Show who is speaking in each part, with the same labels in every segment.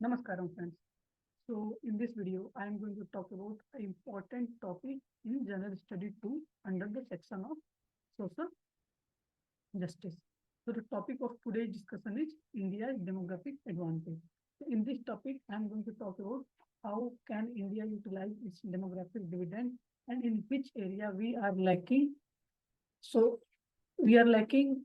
Speaker 1: Namaskaram friends. So in this video, I am going to talk about an important topic in General Study 2 under the section of Social Justice. So the topic of today's discussion is India's demographic advantage. So in this topic, I am going to talk about how can India utilize its demographic dividend and in which area we are lacking. So we are lacking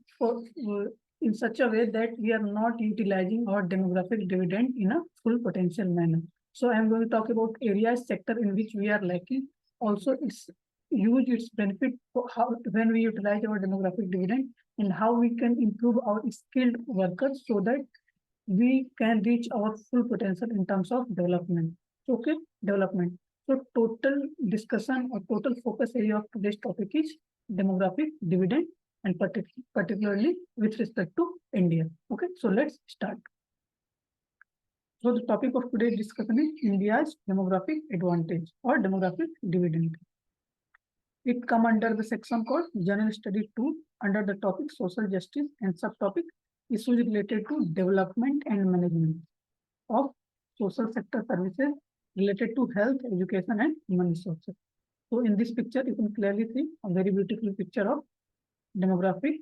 Speaker 1: in such a way that we are not utilizing our demographic dividend in a full potential manner. So I am going to talk about areas, sector in which we are lacking. Also, its use, its benefit for how when we utilize our demographic dividend and how we can improve our skilled workers so that we can reach our full potential in terms of development. So, okay, development. So total discussion or total focus area of today's topic is demographic dividend and particularly with respect to India. Okay, so let's start. So the topic of today's discussion is India's demographic advantage or demographic dividend. It come under the section called General Study 2 under the topic Social Justice and subtopic issues related to development and management of social sector services related to health, education and human resources. So in this picture, you can clearly see a very beautiful picture of demographic,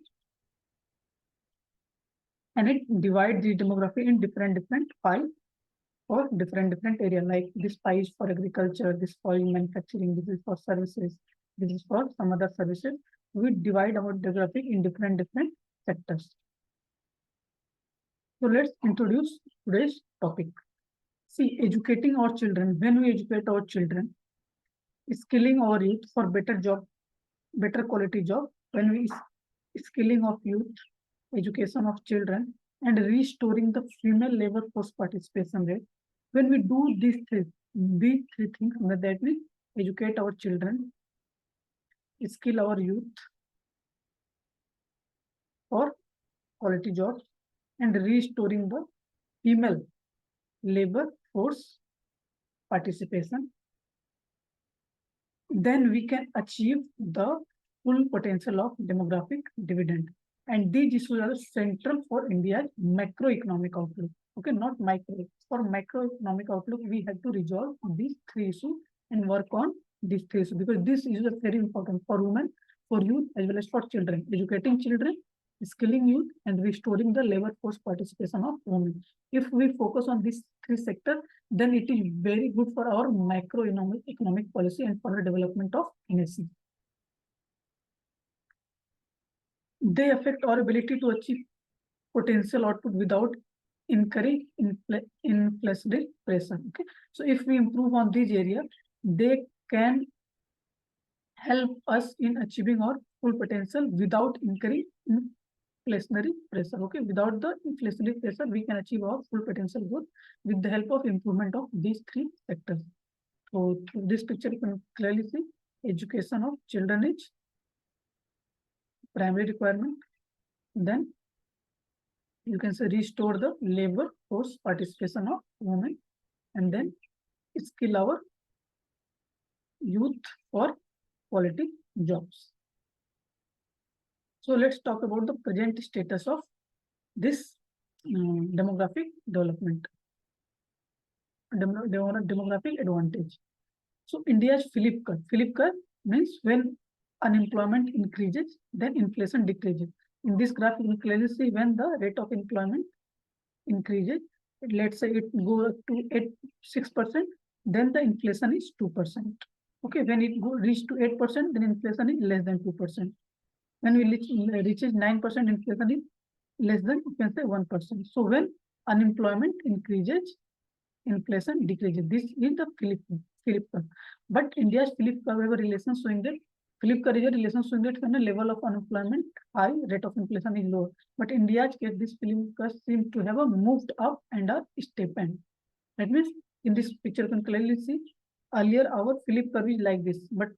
Speaker 1: and it divides the demography in different pie for different area. Like this pie is for agriculture, this for manufacturing, this is for services, this is for some other services. We divide our demographic in different sectors. So let's introduce today's topic. See, educating our children. When we educate our children, skilling our youth for better job, better quality job. When we skilling of youth, education of children, and restoring the female labor force participation rate. When we do these three things, that means educate our children, skill our youth for quality jobs, and restoring the female labor force participation, then we can achieve the full potential of demographic dividend. And these issues are central for India's macroeconomic outlook. Okay, not micro. For macroeconomic outlook, we have to resolve these three issues and work on these three issues because this is very important for women, for youth, as well as for children. Educating children, skilling youth, and restoring the labor force participation of women. If we focus on these three sectors, then it is very good for our macroeconomic policy and for the development of nation. They affect our ability to achieve potential output without incurring inflationary pressure. Okay, so if we improve on this area, they can help us in achieving our full potential without incurring inflationary pressure. Okay, without the inflationary pressure, we can achieve our full potential growth with the help of improvement of these three sectors. So through this picture, you can clearly see education of children is primary requirement. Then you can say restore the labor force participation of women, and then skill our youth for quality jobs. So let's talk about the present status of this demographic development, demographic advantage. So India's Philip curve. Philip curve means when unemployment increases, then inflation decreases. In this graph, you can clearly see when the rate of employment increases, let's say it goes to 6%, then the inflation is 2%. Okay, when it reach to 8%, then inflation is less than 2%. When we reaches 9%, inflation is less than, you can say 1%. So when unemployment increases, inflation decreases. This is the Philip curve. But India's Philip curve have a relation showing that Philip curve is a relation showing that when the level of unemployment high, rate of inflation is low. But India's case, this Philip curve seems to have a moved up and a step end. That means in this picture, you can clearly see earlier our Philip curve is like this, but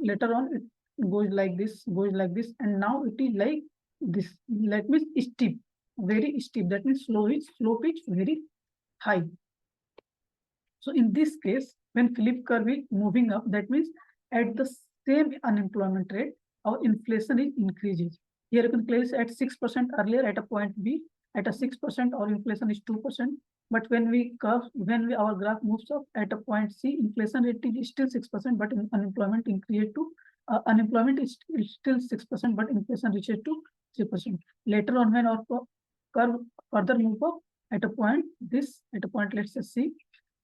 Speaker 1: later on it goes like this, and now it is like this. That means steep, very steep. That means slow pitch, very high. So in this case, when Philip curve is moving up, that means at the same unemployment rate, our inflation is increases. Here you can place at 6% earlier at a point B, at a 6% or inflation is 2%. But when our graph moves up at a point C, inflation rate is still 6%, but unemployment increased to unemployment is still 6%, but inflation reaches to 3%. Later on, when our curve further move up at a point let's say C,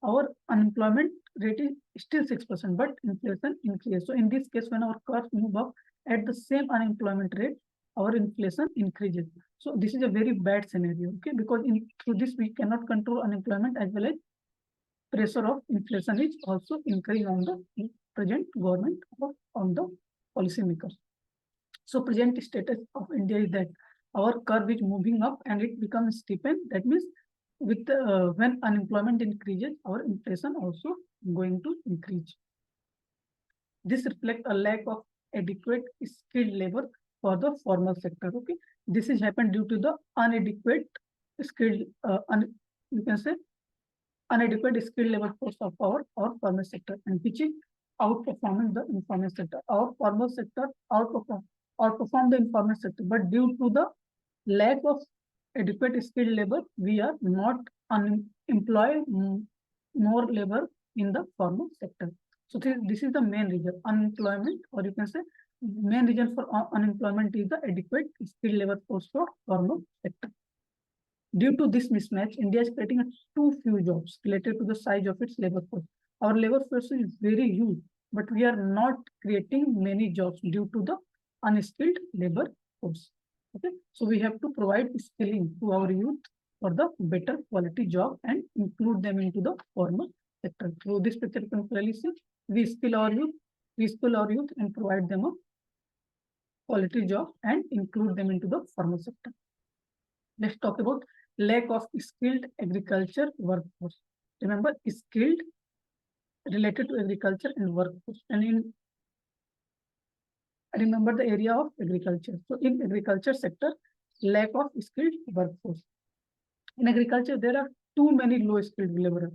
Speaker 1: our unemployment rate is still 6%, but inflation increases. So in this case, when our curve move up at the same unemployment rate, our inflation increases. So this is a very bad scenario, okay? Because through this we cannot control unemployment, as well as pressure of inflation is also increasing on the present government or on the policymakers. So present status of India is that our curve is moving up and it becomes steepened. That means with when unemployment increases, our inflation also going to increase. This reflects a lack of adequate skilled labor for the formal sector. Okay, this is happened due to the inadequate skilled, you can say inadequate skilled labor force of our formal sector, and which is outperforming the informal sector. Our formal sector outperform the informal sector, but due to the lack of adequate skilled labor, we are not employ more labor in the formal sector. So this is the main reason. Unemployment, or you can say main reason for unemployment is the adequate skilled labor force for formal sector. Due to this mismatch, India is creating too few jobs related to the size of its labor force. Our labor force is very huge, but we are not creating many jobs due to the unskilled labor force. Okay, so we have to provide skilling to our youth for the better quality job and include them into the formal sector. Through this picture, you can clearly see we skill our youth and provide them a quality job and include them into the formal sector. Let's talk about lack of skilled agriculture workforce. Remember, skilled related to agriculture and workforce, and remember the area of agriculture. So in agriculture sector, lack of skilled workforce. In agriculture, there are too many low skilled laborers.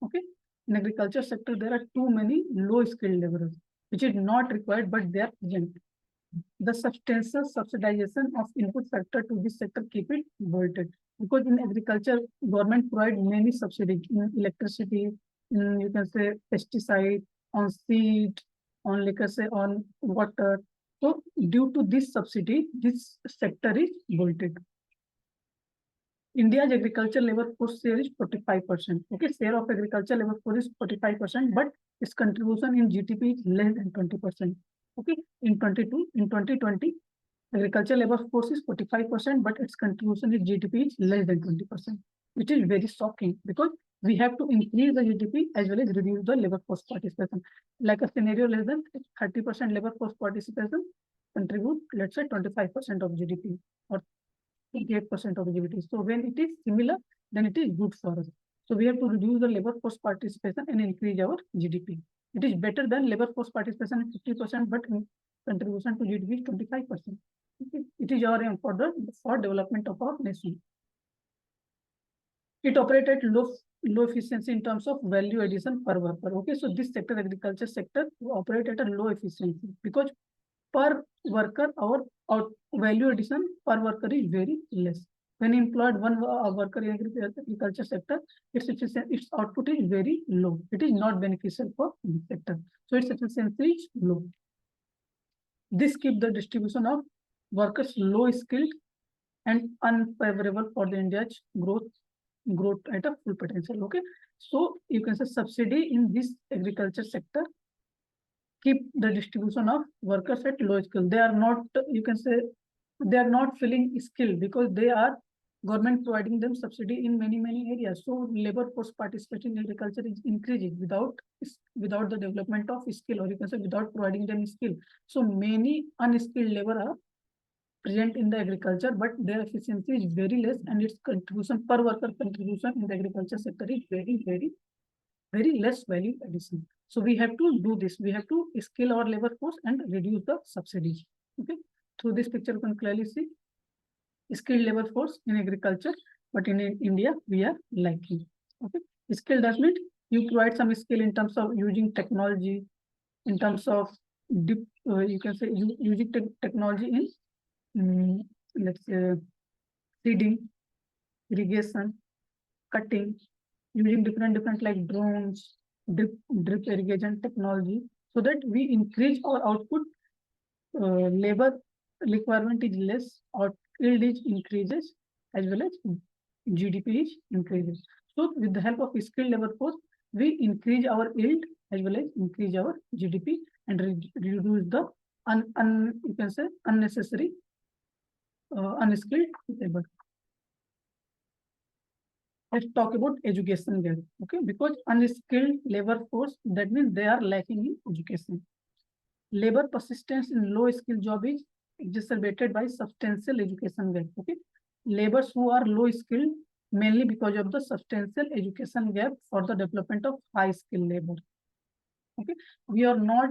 Speaker 1: Okay, in agriculture sector, there are too many low skilled laborers, which is not required, but they are present. The substantial subsidization of input factor to this sector keep it bolted, because in agriculture, government provide many subsidies in electricity, in, you can say, pesticide, on seed, on, like I say, on water. So due to this subsidy, this sector is bolted. India's agriculture labor force share is 45%. Okay, share of agriculture labor force is 45%, but its contribution in GDP is less than 20%. Okay, in 2020, agriculture labor force is 45%, but its contribution in GDP is less than 20%, which is very shocking, because we have to increase the GDP as well as reduce the labor force participation. Like a scenario less than 30% labor force participation contribute, let's say, 25% of GDP or 28% of GDP. So when it is similar, then it is good for us. So we have to reduce the labor force participation and increase our GDP. It is better than labor force participation at 50%, but contribution to GDP is 25%. It is our aim for development of our nation. It operates at low efficiency in terms of value addition per worker. Okay, so this sector, agriculture sector, operate at a low efficiency, because per worker, our value addition per worker is very less. When employed one worker in agriculture sector, its output is very low. It is not beneficial for this sector. So its efficiency is low. This keeps the distribution of workers low skilled and unfavorable for the India's growth at a full potential. Okay, so you can say subsidy in this agriculture sector keep the distribution of workers at low skill. They are not, you can say, they are not feeling skilled, because they are government providing them subsidy in many areas. So labor force participation in agriculture is increasing without the development of skill, or you can say without providing them skill. So many unskilled labor are present in the agriculture, but their efficiency is very less, and its contribution per worker contribution in the agriculture sector is very less value addition. So we have to do this. We have to skill our labor force and reduce the subsidies. Okay. Through this picture, you can clearly see skilled labor force in agriculture, but in India we are lacking. Okay. Skill does mean you provide some skill in terms of using technology, in terms of you can say using technology in let's say seeding, irrigation, cutting, using different like drones, drip irrigation technology, so that we increase our output. Labor requirement is less, our yield is increases, as well as GDP is increases. So with the help of skilled labor force, we increase our yield as well as increase our GDP and reduce the you can say unnecessary unskilled labor. Let's talk about education gap. Okay, because unskilled labor force, that means they are lacking in education. Labor persistence in low skill job is exacerbated by substantial education gap. Okay, laborers who are low skilled mainly because of the substantial education gap for the development of high skill labor. Okay, we are not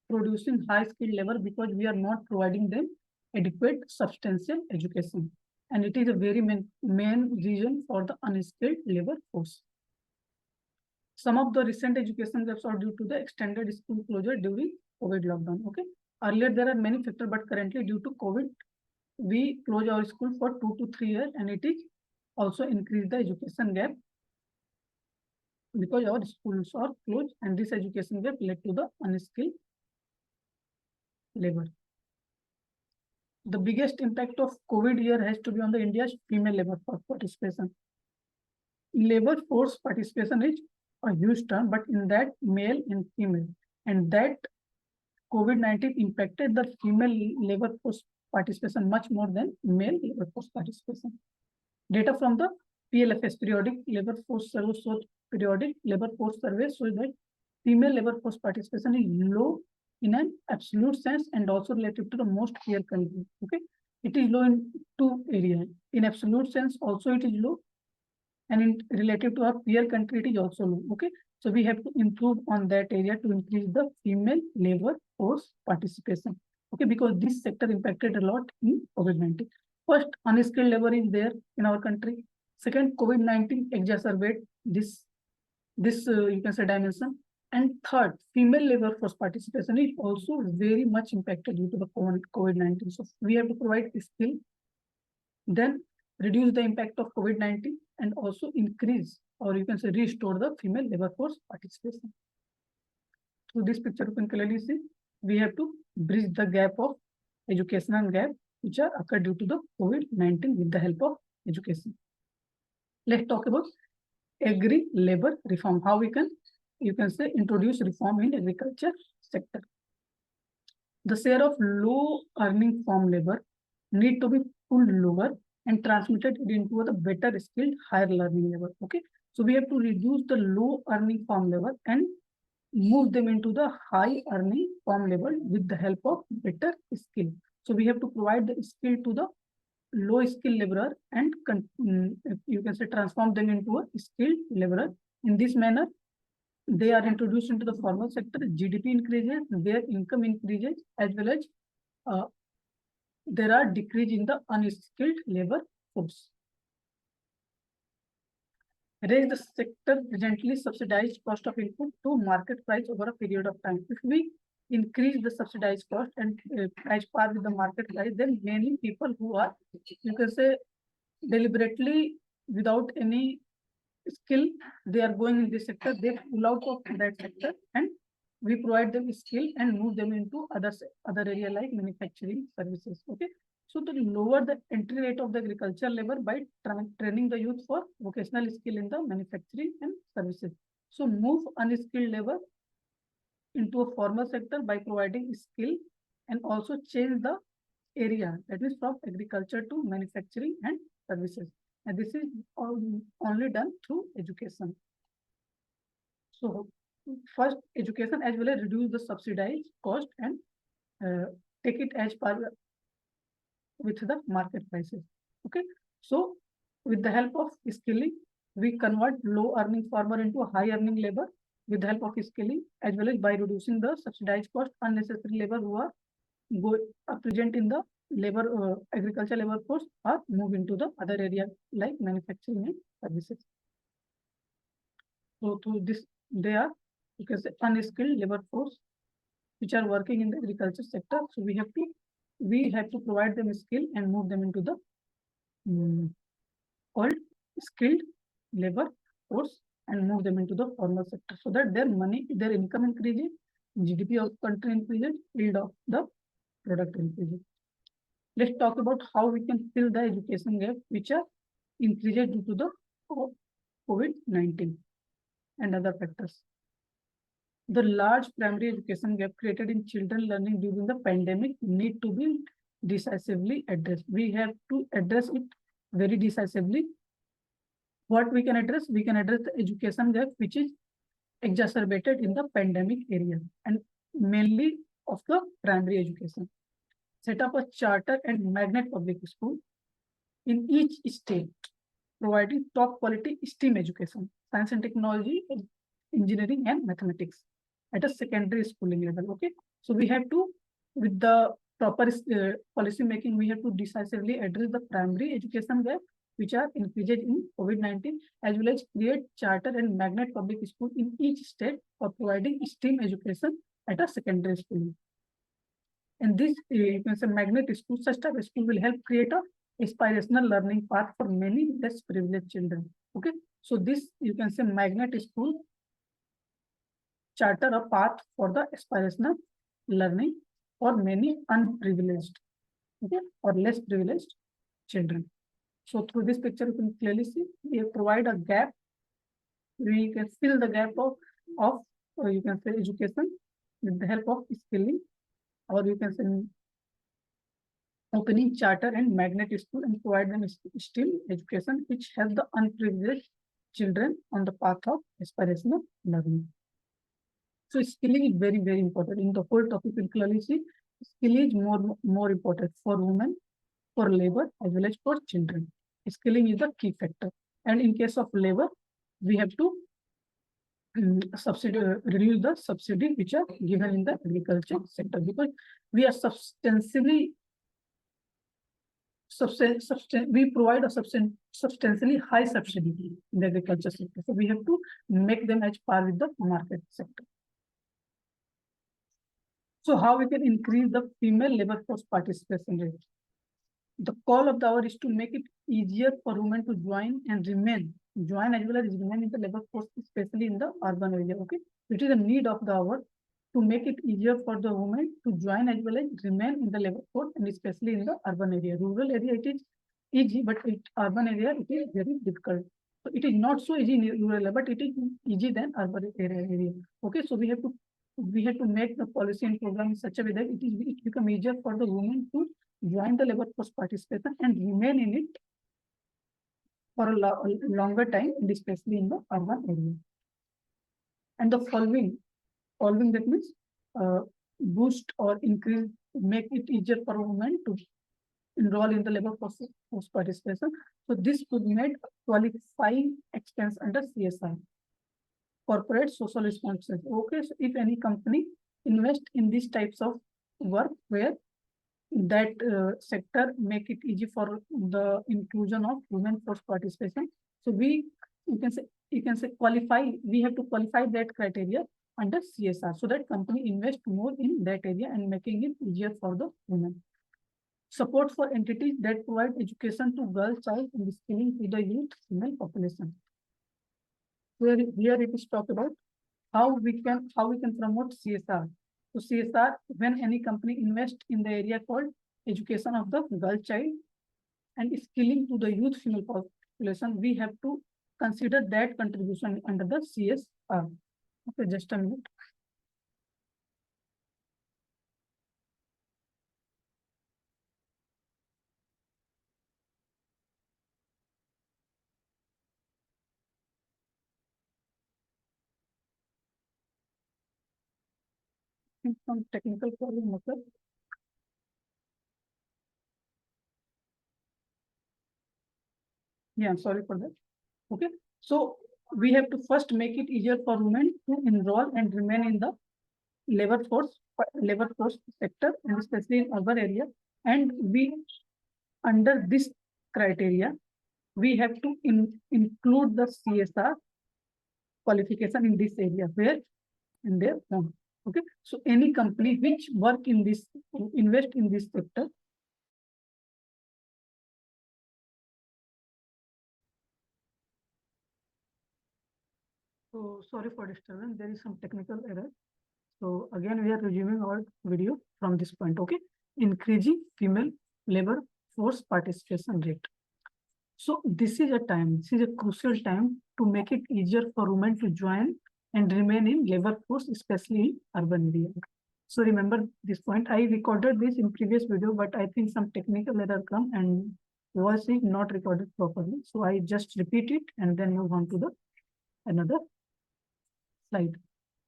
Speaker 1: producing high skilled labor because we are not providing them adequate substantial education, and it is a very main reason for the unskilled labor force. Some of the recent education gaps are due to the extended school closure during COVID lockdown. Okay, earlier there are many factors, but currently due to COVID, we close our school for 2 to 3 years, and it is also increased the education gap because our schools are closed, and this education gap led to the unskilled labor. The biggest impact of COVID year has to be on the India's female labor force participation. Labor force participation is a huge term, but in that male and female, and that COVID-19 impacted the female labor force participation much more than male labor force participation. Data from the PLFS, periodic labor force survey, periodic labor force survey shows that female labor force participation is low in an absolute sense and also relative to the most peer country. Okay, it is low in two areas. In absolute sense, also it is low, and in relative to our peer country, it is also low. Okay, so we have to improve on that area to increase the female labor force participation. Okay, because this sector impacted a lot in COVID-19. First, unskilled labor is there in our country. Second, COVID-19 exacerbate this you can say dimension. And third, female labor force participation is also very much impacted due to the COVID-19. So we have to provide skill, then reduce the impact of COVID-19, and also increase, or you can say restore the female labor force participation. Through this picture, you can clearly see we have to bridge the gap of educational gap which are occurred due to the COVID-19 with the help of education. Let's talk about agri labor reform. How we can, you can say, introduce reform in agriculture sector. The share of low earning farm labor need to be pulled lower and transmitted into the better skilled higher learning labor. Okay, so we have to reduce the low earning farm labor and move them into the high earning farm labor with the help of better skill. So we have to provide the skill to the low skill laborer and you can say transform them into a skilled laborer. In this manner, they are introduced into the formal sector, GDP increases, their income increases, as well as there are decrease in the unskilled labor force. Raise the sector presently subsidized cost of input to market price over a period of time. If we increase the subsidized cost and price par with the market price, then many people who are, you can say, deliberately without any skill, they are going in this sector, they pull out of that sector, and we provide them skill and move them into other area like manufacturing services. Okay, so to lower the entry rate of the agriculture labor by training the youth for vocational skill in the manufacturing and services. So move unskilled labor into a formal sector by providing skill, and also change the area, that is from agriculture to manufacturing and services. And this is only done through education. So first, education as well as reduce the subsidized cost and take it as per with the market prices. Okay, so with the help of skilling, we convert low earning farmer into a high earning labor with the help of skilling, as well as by reducing the subsidized cost, unnecessary labor who are present in the labor agriculture labor force are moved into the other areas like manufacturing and services. So through this, they are, you can say, unskilled labor force which are working in the agriculture sector. So we have to provide them skill and move them into the called skilled labor force and move them into the formal sector so that their income increases, GDP of country increases, yield of the product increases. Let's talk about how we can fill the education gap which are increased due to the COVID-19 and other factors. The large primary education gap created in children learning during the pandemic need to be decisively addressed. We have to address it very decisively. What we can address? We can address the education gap which is exacerbated in the pandemic area and mainly of the primary education. Set up a charter and magnet public school in each state, providing top quality STEAM education, science and technology, engineering and mathematics at a secondary schooling level. Okay, so we have to, with the proper policy making, we have to decisively address the primary education gap which are increased in COVID-19, as well as create charter and magnet public school in each state for providing STEAM education at a secondary school. And this, you can say, magnet school, such type of school will help create a aspirational learning path for many less privileged children. Okay, so this, you can say, magnet school charter a path for the aspirational learning for many unprivileged, okay, or less privileged children. So through this picture, you can clearly see we provide a gap. We can fill the gap of you can say education with the help of skilling, or you can say opening charter and magnet school and provide them STEAM education which help the unprivileged children on the path of aspirational learning. So skilling is very, very important. In the whole topic, you clearly see skill is more important for women, for labor, as well as for children. Skilling is the key factor. And in case of labor, we have to reduce the subsidy which are given in the agriculture sector, because we are we provide a substantially high subsidy in the agriculture sector. So we have to make them as par with the market sector. So how we can increase the female labor force participation rate? The call of the hour is to make it easier for women to join and join as well as remain in the labor force, especially in the urban area. Okay, it is a need of the hour to make it easier for the women to join as well as remain in the labor force, and especially in the urban area. Rural area it is easy, but urban area it is very difficult. So it is not so easy in rural area, but it is easy than urban area. Okay, so we have to make the policy and program in such a way that it become easier for the women to join the labor force participation and remain in it for a longer time, and especially in the urban area. And the following that means boost or increase, make it easier for women to enroll in the labor force participation. So this could make qualifying expense under CSR, corporate social responsibility. Okay, so if any company invest in these types of work where that sector make it easy for the inclusion of women force participation, so you can say qualify, we have to qualify that criteria under CSR so that company invest more in that area and making it easier for the women. Support for entities that provide education to girls, child, and skilling to the youth female population. Here it is talked about how we can promote CSR. So CSR, when any company invest in the area called education of the girl child and skilling to the youth female population, we have to consider that contribution under the CSR. Okay, just a minute. Some technical problem occurred. Yeah, sorry for that. Okay, so we have to first make it easier for women to enroll and remain in the labor force sector, and especially in urban area. And we, under this criteria, we have to include the CSR qualification in this area where in their form. Okay, so any company which work in this, invest in this sector, So sorry for disturbance. There is some technical error. So again, we are resuming our video from this point. Okay, increasing female labor force participation rate. So this is a time. This is a crucial time to make it easier for women to join and remain in labor force, especially in urban areas. So remember this point. I recorded this in previous video, but I think some technical error come and voice is not recorded properly. So I just repeat it and then move on to the another slide.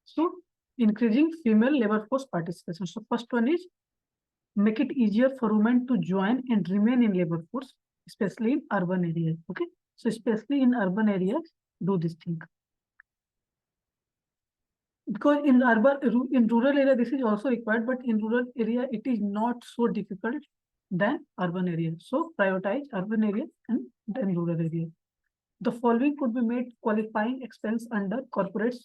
Speaker 1: So increasing female labor force participation. So first one is make it easier for women to join and remain in labor force, especially in urban areas. Okay. So especially in urban areas, do this thing. Because in rural area, this is also required, but in rural area, it is not so difficult than urban area. So prioritize urban area and then rural area. The following could be made qualifying expense under corporate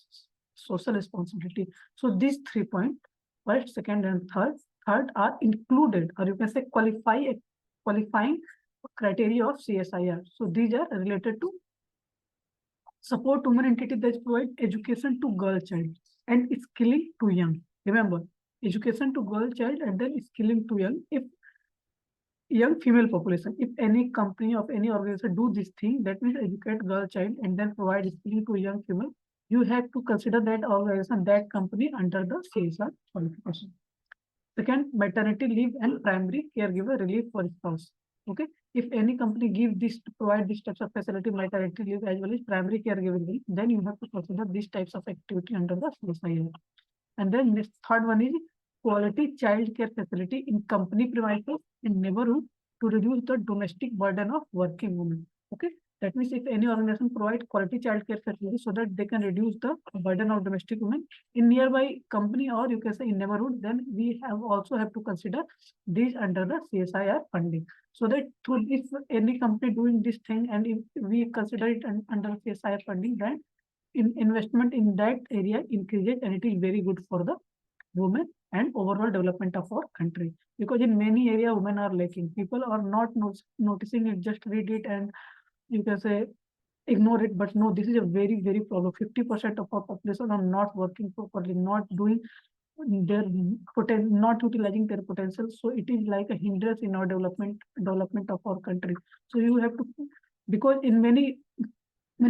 Speaker 1: social responsibility. So these 3 points, first, second, and third are included, or you can say qualifying criteria of CSIR. So these are related to support women entity that provide education to girl child and skilling to young. Remember, education to girl child and then skilling to young. If young female population, if any company of any organization do this thing, that means educate girl child and then provide skilling to young female, you have to consider that organization, that company under the CSR qualification. Second, maternity leave and primary caregiver relief for spouse. Okay, if any company give this to provide these types of facility, maternity leave as well as primary caregiver relief, then you have to consider these types of activity under the CSIR. And then this third one is quality child care facility in company premises in neighborhood to reduce the domestic burden of working women. Okay, that means if any organization provide quality child care facility so that they can reduce the burden of domestic women in nearby company or you can say in neighborhood, then we have also have to consider these under the CSIR funding. So that through if any company doing this thing and if we consider it under CSIR funding, then investment in that area increases and it is very good for the women and overall development of our country. Because in many areas, women are lacking. People are not noticing it, just read it and you can say ignore it. But no, this is a very, very problem. 50% of our population are not working properly, not doing their not utilizing their potential. So it is like a hindrance in our development of our country. So you have to, because in many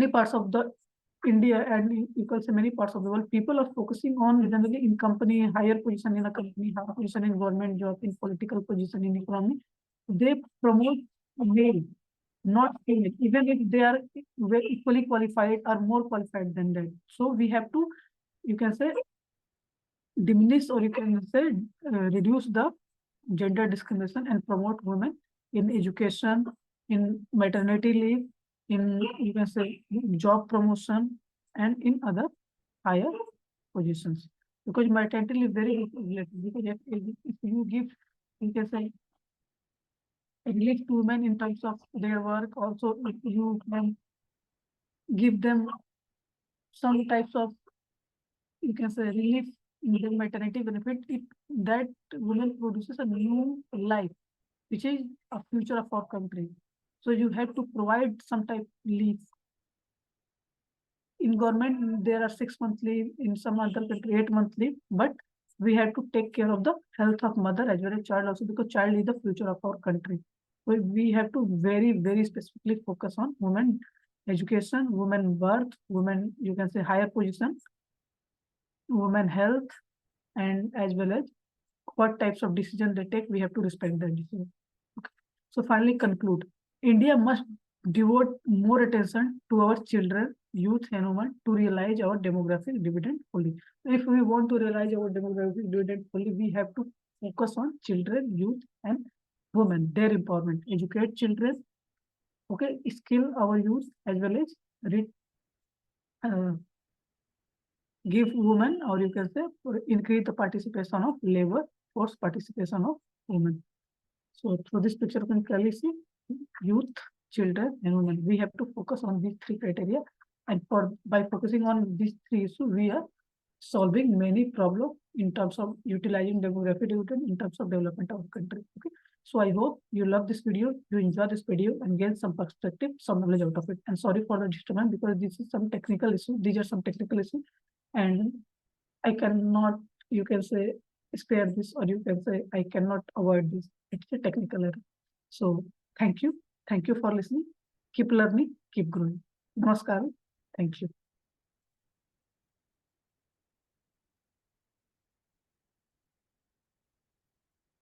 Speaker 1: parts of the India and you can say many parts of the world, people are focusing on generally in company, higher position in a company, higher position in government job, in political position in economy. They promote male, not female, even if they are equally qualified or more qualified than that. So we have to, you can say, diminish or you can say reduce the gender discrimination and promote women in education, in maternity leave, in you can say job promotion, and in other higher positions. Because maternity leave very related. Because if you give, you can say relief to women in terms of their work, also if you can give them some types of you can say relief in the maternity benefit, it that woman produces a new life which is a future of our country. So you have to provide some type leave. In government, there are 6 months leave, in some other country, 8 months leave, but we have to take care of the health of mother as well as child also because child is the future of our country. So we have to very, very specifically focus on women education, women birth, women, you can say higher position, women health, and as well as what types of decision they take, we have to respect that decision. Okay. So finally conclude. India must devote more attention to our children, youth and women to realize our demographic dividend fully. If we want to realize our demographic dividend fully, we have to focus on children, youth and women, their empowerment. Educate children, okay, skill our youth as well as uh, give women or you can say increase the participation of labor force participation of women. So through this picture, you can clearly see youth, children, and women. We have to focus on these three criteria, and for by focusing on these three issues, we are solving many problems in terms of utilizing demographic dividend in terms of development of our country. Okay. So I hope you love this video, you enjoy this video and gain some perspective, some knowledge out of it. And sorry for the disturbance because this is some technical issue. These are some technical issues and I cannot, you can say, spare this or you can say, I cannot avoid this. It's a technical error. So thank you. Thank you for listening. Keep learning, keep growing. Namaskar. Thank you.